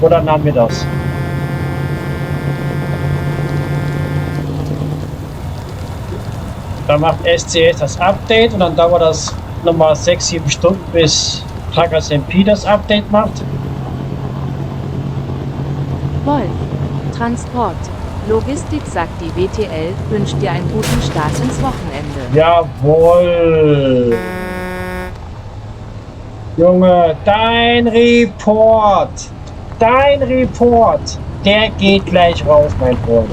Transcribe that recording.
Oder nahmen wir das? Dann macht SCS das Update und dann dauert das nochmal 6-7 Stunden, bis Truckers MP das Update macht. Wolf. Transport. Logistik sagt die WTL, wünscht dir einen guten Start ins Wochenende. Jawohl. Junge, dein Report, der geht gleich raus, mein Freund.